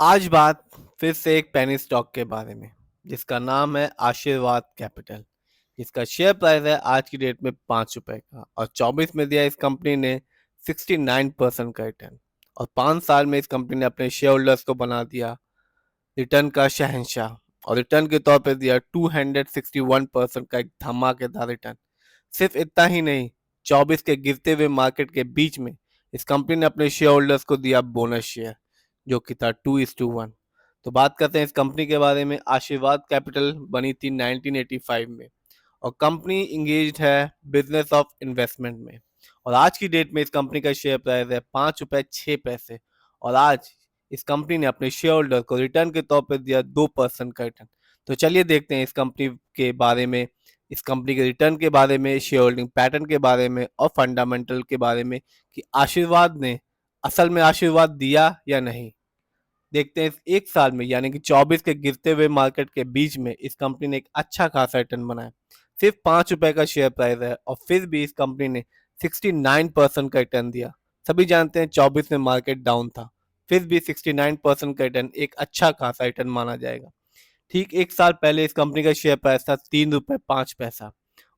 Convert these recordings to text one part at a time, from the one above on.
आज बात फिर से एक पेनी स्टॉक के बारे में जिसका नाम है आशीर्वाद कैपिटल। जिसका शेयर प्राइस है आज की डेट में 5 रुपए का और 24 में दिया इस कंपनी ने 69% का रिटर्न। और 5 साल में इस कंपनी ने अपने शेयर होल्डर्स को बना दिया रिटर्न का शहंशाह। और रिटर्न के तौर पे दिया 261% का एक धमाकेदार रिटर्न। सिर्फ इतना ही नहीं, 24 के गिरते हुए मार्केट के बीच में इस कंपनी ने अपने शेयर होल्डर्स को दिया बोनस शेयर, जो कि था 2:1। तो बात करते हैं इस कंपनी के बारे में। आशीर्वाद कैपिटल बनी थी 1985 में और कंपनी इंगेज है बिजनेस ऑफ इन्वेस्टमेंट में। और आज की डेट में इस कंपनी का शेयर प्राइस है 5 रुपए 6 पैसे। और आज इस कंपनी ने अपने शेयर होल्डर को रिटर्न के तौर पर दिया 2% का रिटर्न। तो चलिए देखते हैं इस कंपनी के बारे में, इस कंपनी के रिटर्न के बारे में, शेयर होल्डिंग पैटर्न के बारे में और फंडामेंटल के बारे में कि आशीर्वाद ने असल में आशीर्वाद दिया या नहीं। देखते हैं इस एक साल में यानी कि 24 के गिरते हुए मार्केट के बीच में इस कंपनी ने एक अच्छा खासा रिटर्न बनाया। सिर्फ 5 रुपए का शेयर प्राइस है और फिर भी इस कंपनी ने 69% का रिटर्न दिया। सभी जानते हैं 24 में मार्केट डाउन था, फिर भी 69% का रिटर्न एक अच्छा खासा रिटर्न माना जाएगा। ठीक एक साल पहले इस कंपनी का शेयर प्राइस था 3 रुपए 5 पैसा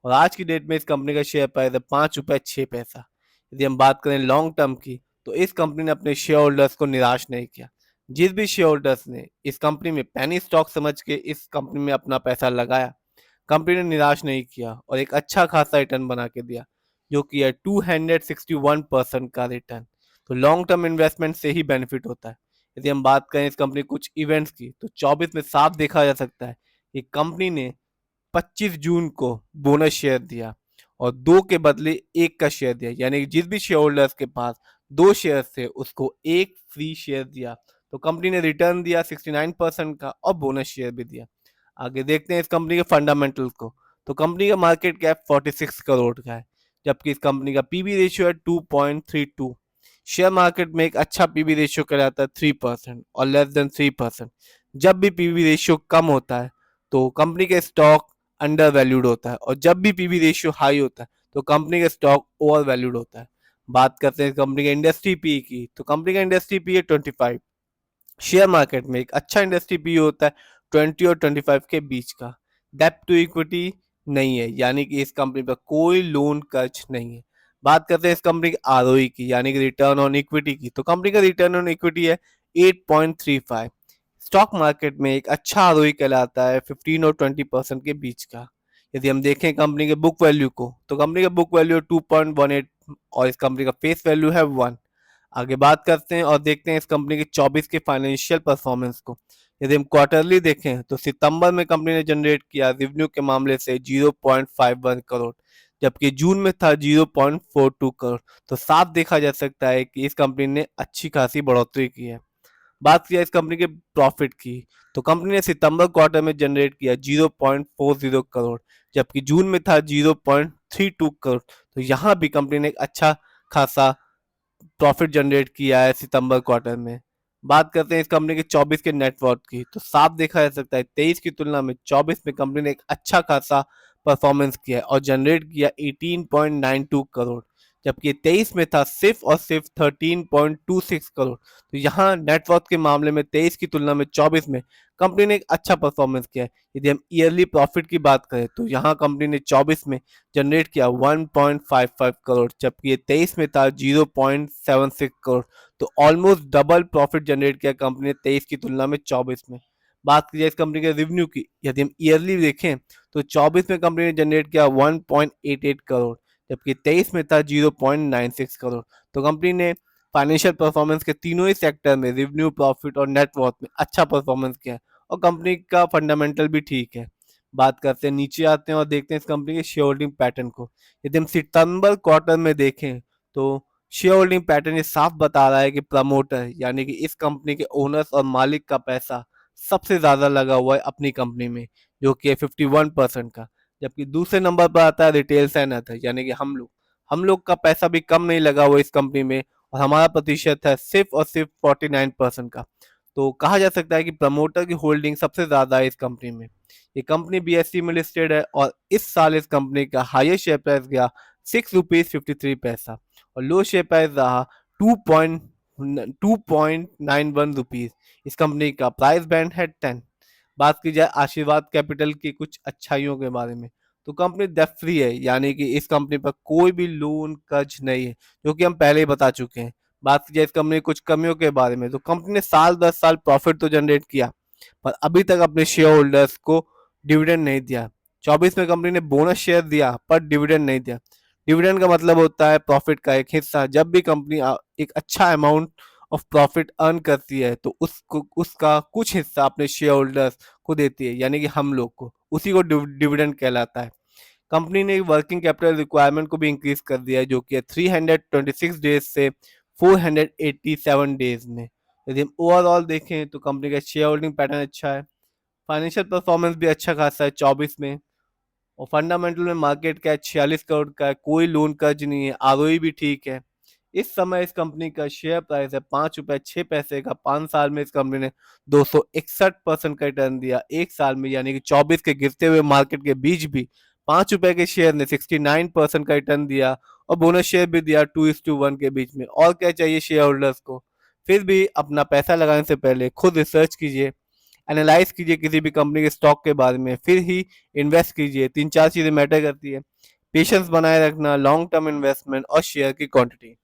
और आज की डेट में इस कंपनी का शेयर प्राइस है 5 रुपए 6 पैसा। यदि हम बात करें लॉन्ग टर्म की तो इस कंपनी ने अपने शेयर होल्डर्स को निराश नहीं किया। जिस भी शेयर होल्डर्स ने इस कंपनी में पेनी स्टॉक समझ के इस कंपनी में अपना पैसा लगाया, कंपनी ने निराश नहीं किया और एक अच्छा खासा रिटर्न बना के दिया, जो कि है 261% का रिटर्न। तो लॉन्ग टर्म इन्वेस्टमेंट से ही बेनिफिट होता है। यदि हम बात करें इस कंपनी कुछ इवेंट्स की तो 24 में साफ देखा जा सकता है कि कंपनी ने 25 जून को बोनस शेयर दिया और 2 के बदले 1 का शेयर दिया, यानी कि जिस भी शेयर होल्डर्स के पास 2 शेयर थे उसको 1 फ्री शेयर दिया। तो कंपनी ने रिटर्न दिया 69% का और बोनस शेयर भी दिया। आगे देखते हैं इस कंपनी के फंडामेंटल को। तो कंपनी का मार्केट कैप 46 करोड़ का है, जबकि इस कंपनी का पीबी रेशियो है 2.32। शेयर मार्केट में एक अच्छा पीबी रेशियो कहलाता है 3% और लेस देन 3%। जब भी पीबी रेशियो कम होता है तो कंपनी के स्टॉक अंडर वैल्यूड होता है और जब भी पीबी रेशियो हाई होता है तो कंपनी का स्टॉक ओवर वैल्यूड होता है। बात करते हैं कंपनी के इंडस्ट्री पी की, तो कंपनी का इंडस्ट्री पी है 25। शेयर मार्केट में एक अच्छा इंडस्ट्री पी होता है 20 और 25 के बीच का। डेप्ट टू इक्विटी नहीं है, यानी कि इस कंपनी पर कोई लोन कर्ज नहीं है। बात करते हैं इस कंपनी की आरओई की, यानी कि रिटर्न ऑन इक्विटी की, तो कंपनी का रिटर्न ऑन इक्विटी है 8.35। स्टॉक मार्केट में एक अच्छा आरओई कहलाता है 15 और 20% के बीच का। यदि हम देखें कंपनी के बुक वैल्यू को तो कंपनी का बुक वैल्यू 2.18 और इस कंपनी का फेस वैल्यू है 1। आगे बात करते हैं और देखते हैं इस कंपनी के 24 के फाइनेंशियल परफॉर्मेंस को। यदि हम क्वार्टरली देखें तो सितंबर में कंपनी ने जनरेट किया रेवेन्यू के मामले से 0.51 करोड़, जबकि जून में था 0.42 करोड़। तो साफ देखा जा सकता है कि इस कंपनी ने अच्छी खासी बढ़ोतरी की है। बात किया इस कंपनी के प्रॉफिट की तो कंपनी ने सितंबर क्वार्टर में जनरेट किया 0.40 करोड़, जबकि जून में था 0.32 करोड़। तो यहाँ भी कंपनी ने एक अच्छा खासा प्रॉफिट जनरेट किया है सितंबर क्वार्टर में। बात करते हैं इस कंपनी के 24 के नेटवर्थ की तो साफ देखा जा सकता है 23 की तुलना में 24 में कंपनी ने एक अच्छा खासा परफॉर्मेंस किया है और जनरेट किया 18.92 करोड़, जबकि 23 में था सिर्फ और सिर्फ 13.26 करोड़। तो यहाँ नेटवर्थ के मामले में 23 की तुलना में 24 में कंपनी ने एक अच्छा परफॉर्मेंस किया है। यदि हम ईयरली प्रॉफिट की बात करें तो यहाँ कंपनी ने 24 में जनरेट किया 1.55 करोड़, जबकि ये 23 में था 0.76 करोड़। तो ऑलमोस्ट डबल प्रॉफिट जनरेट किया कंपनी ने 23 की तुलना में 24 में। बात की जाए इस कंपनी के रिवेन्यू की, यदि हम ईयरली देखें तो 24 में कंपनी ने जनरेट किया 1.88 करोड़, जबकि 23 में था 0.96 करोड़। तो कंपनी ने फाइनेंशियल परफॉर्मेंस के तीनों ही सेक्टर में रिवेन्यू, प्रॉफिट और नेटवर्थ में अच्छा परफॉर्मेंस किया है और कंपनी का फंडामेंटल भी ठीक है। बात करते हैं नीचे आते हैं और देखते हैं इस कंपनी के शेयर होल्डिंग पैटर्न को। यदि हम सितंबर क्वार्टर में देखें तो शेयर होल्डिंग पैटर्न ये साफ बता रहा है कि प्रमोटर यानी कि इस कंपनी के ओनर्स और मालिक का पैसा सबसे ज्यादा लगा हुआ है अपनी कंपनी में, जो कि है 51% का। जबकि दूसरे नंबर पर आता है रिटेल सेनर यानी कि हम लोग का पैसा भी कम नहीं लगा हुआ इस कंपनी में और हमारा प्रतिशत है सिर्फ और सिर्फ 49% का। तो कहा जा सकता है कि प्रमोटर की होल्डिंग सबसे ज्यादा है इस कंपनी में। ये कंपनी बीएसई में लिस्टेड है और इस साल इस कंपनी का हाईएस्ट शेयर प्राइस गया 6 रुपीज 53 पैसा और लो शेयर प्राइस रहा 2.91 रुपीज। इस कंपनी का प्राइस बैंड है 10। बात की जाए आशीर्वाद कैपिटल की कुछ अच्छाइयों के बारे में, तो कंपनी डेब्ट फ्री है, यानी कि इस कंपनी पर कोई भी लोन कर्ज नहीं है, जो कि हम पहले ही बता चुके हैं। बात की जाए इस कंपनी की कुछ कमियों के बारे में, तो कंपनी ने साल दर साल प्रॉफिट तो जनरेट किया, पर अभी तक अपने शेयर होल्डर्स को डिविडेंड नहीं दिया। 24 में कंपनी ने बोनस शेयर दिया पर डिविडेंड नहीं दिया। डिविडेंड का मतलब होता है प्रॉफिट का एक हिस्सा। जब भी कंपनी एक अच्छा अमाउंट ऑफ प्रॉफिट अर्न करती है तो उसको उसका कुछ हिस्सा अपने शेयर होल्डर्स को देती है, यानी कि हम लोग को, उसी को डिविडेंड कहलाता है। कंपनी ने वर्किंग कैपिटल रिक्वायरमेंट को भी इंक्रीज कर दिया है, जो कि 326 डेज से 487 डेज में। यदि हम ओवरऑल देखें तो कंपनी का शेयर होल्डिंग पैटर्न अच्छा है, फाइनेंशियल परफॉर्मेंस भी अच्छा खासा है 24 में, और फंडामेंटल में मार्केट का 46 करोड़ का है, कोई लोन कर्ज नहीं है, आरओई भी ठीक है। इस समय इस कंपनी का शेयर प्राइस है 5 रुपए 6 पैसे का। 5 साल में इस कंपनी ने 261% का रिटर्न दिया। एक साल में यानी कि 24 के गिरते हुए मार्केट के बीच भी 5 रुपए के शेयर ने 69% का रिटर्न दिया, और बोनस शेयर भी दिया 2:1 के बीच में। और क्या चाहिए शेयर होल्डर्स को। फिर भी अपना पैसा लगाने से पहले खुद रिसर्च कीजिए, एनालाइज कीजिए किसी भी कंपनी के स्टॉक के बारे में, फिर ही इन्वेस्ट कीजिए। 3-4 चीजें मैटर करती है: पेशेंस बनाए रखना, लॉन्ग टर्म इन्वेस्टमेंट और शेयर की क्वांटिटी।